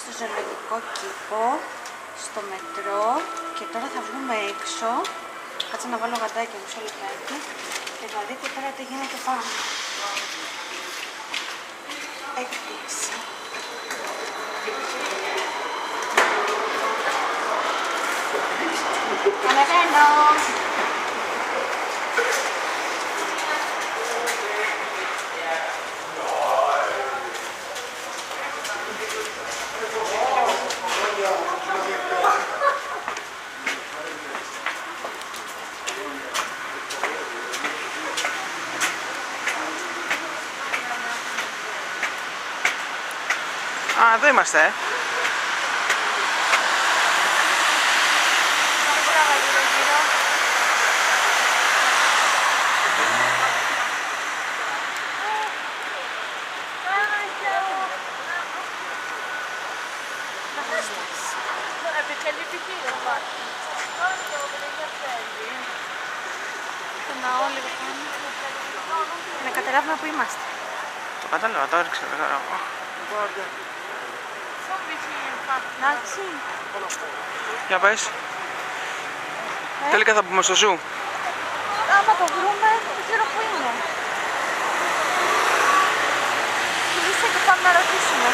στο ζωολογικό κήπο, στο μετρό και τώρα θα βγούμε έξω. Κάτσε να βάλω γαντάκια μισό λεπτάκι και θα δείτε τώρα τι γίνεται πάνω. Έκπληξη. Ανεβαίνω! Α, εδώ είμαστε, Το ναό λίγο πάνω. Να καταλάβουμε που είμαστε. Το κατάλαβα, το έριξα, κατάλαβα. Εντάξει. Για πες. Τελικά θα μπούμε στο ζου. Άμα το βρούμε, δεν ξέρω πού είναι. Κλείστε και πάμε να ρωτήσουμε.